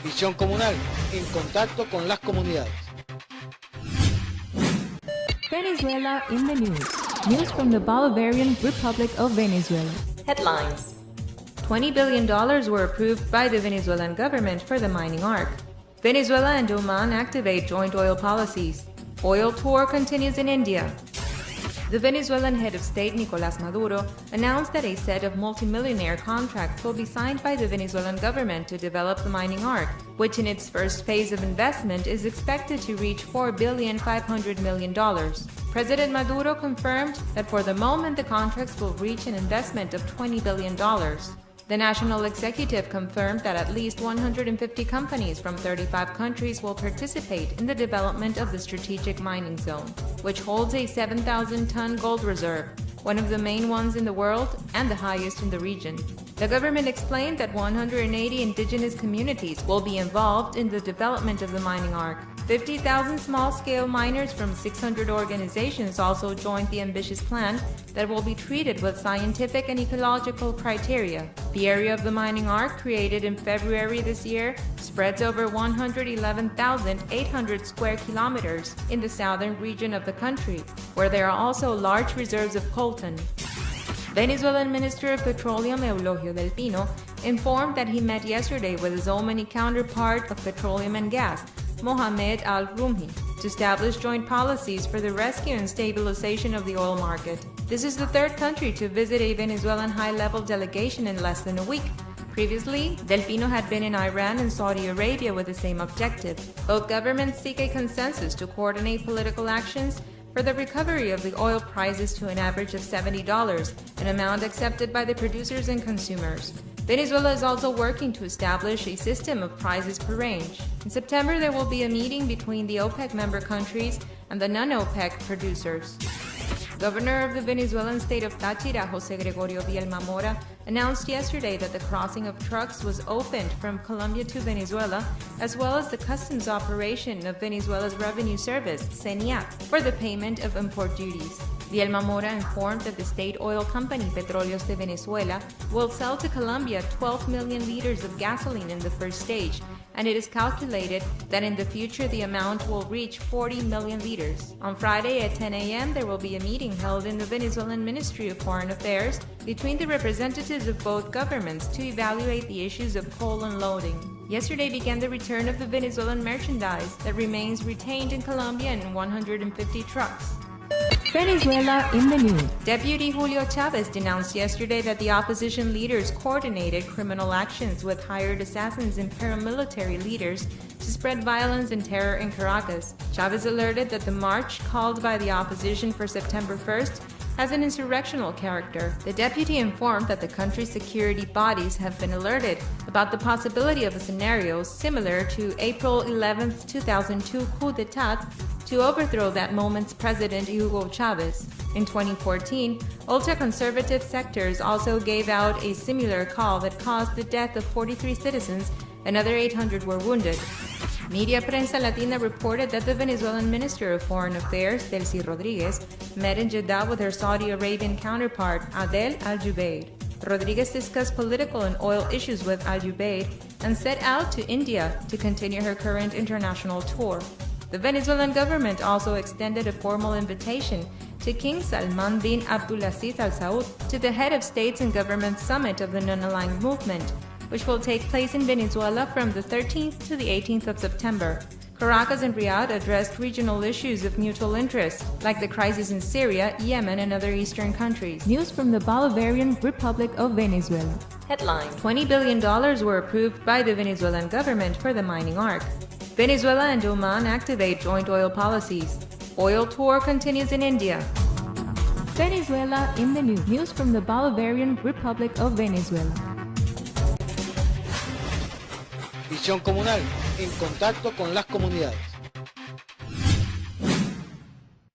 Visión comunal, en contacto con las comunidades. Venezuela in the news. News from the Bolivarian Republic of Venezuela. Headlines. $20 billion were approved by the Venezuelan government for the mining arc. Venezuela and Oman activate joint oil policies. Oil tour continues in India. The Venezuelan head of state, Nicolás Maduro, announced that a set of multimillionaire contracts will be signed by the Venezuelan government to develop the mining arc, which in its first phase of investment is expected to reach $4.5 billion. President Maduro confirmed that for the moment the contracts will reach an investment of $20 billion. The national executive confirmed that at least 150 companies from 35 countries will participate in the development of the strategic mining zone, which holds a 7,000-ton gold reserve, one of the main ones in the world and the highest in the region. The government explained that 180 indigenous communities will be involved in the development of the mining arc. 50,000 small-scale miners from 600 organizations also joined the ambitious plan that will be treated with scientific and ecological criteria. The area of the mining arc, created in February this year, spreads over 111,800 square kilometers in the southern region of the country, where there are also large reserves of coltan. Venezuelan Minister of Petroleum Eulogio del Pino informed that he met yesterday with his Omani counterpart of petroleum and gas, Mohamed Al-Rumhi, to establish joint policies for the rescue and stabilization of the oil market. This is the third country to visit a Venezuelan high-level delegation in less than a week. Previously, Del Pino had been in Iran and Saudi Arabia with the same objective. Both governments seek a consensus to coordinate political actions for the recovery of the oil prices to an average of $70, an amount accepted by the producers and consumers. Venezuela is also working to establish a system of prices per range. In September, there will be a meeting between the OPEC member countries and the non-OPEC producers. Governor of the Venezuelan state of Táchira, José Gregorio Mora, announced yesterday that the crossing of trucks was opened from Colombia to Venezuela, as well as the customs operation of Venezuela's revenue service, CENIAC, for the payment of import duties. Mora informed that the state oil company Petróleos de Venezuela will sell to Colombia 12 million liters of gasoline in the first stage, and it is calculated that in the future the amount will reach 40 million liters. On Friday at 10 a.m. there will be a meeting held in the Venezuelan Ministry of Foreign Affairs between the representatives of both governments to evaluate the issues of coal unloading. Yesterday began the return of the Venezuelan merchandise that remains retained in Colombia in 150 trucks. Venezuela in the news. Deputy Julio Chavez denounced yesterday that the opposition leaders coordinated criminal actions with hired assassins and paramilitary leaders to spread violence and terror in Caracas. Chavez alerted that the march called by the opposition for September 1st has an insurrectional character. The deputy informed that the country's security bodies have been alerted about the possibility of a scenario similar to April 11, 2002 coup d'etat to overthrow that moment's president Hugo Chavez. In 2014, ultra-conservative sectors also gave out a similar call that caused the death of 43 citizens, another 800 were wounded. Media Prensa Latina reported that the Venezuelan Minister of Foreign Affairs, Delcy Rodriguez, met in Jeddah with her Saudi Arabian counterpart, Adel Al-Jubeir. Rodriguez discussed political and oil issues with Al-Jubeir and set out to India to continue her current international tour. The Venezuelan government also extended a formal invitation to King Salman bin Abdulaziz Al Saud, to the head of states and government summit of the non-aligned movement, which will take place in Venezuela from the 13th to the 18th of September. Caracas and Riyadh addressed regional issues of mutual interest, like the crisis in Syria, Yemen, and other eastern countries. News from the Bolivarian Republic of Venezuela. Headline. $20 billion were approved by the Venezuelan government for the mining arc. Venezuela and Oman activate joint oil policies. Oil tour continues in India. Venezuela in the news. News from the Bolivarian Republic of Venezuela. Visión comunal, en contacto con las comunidades.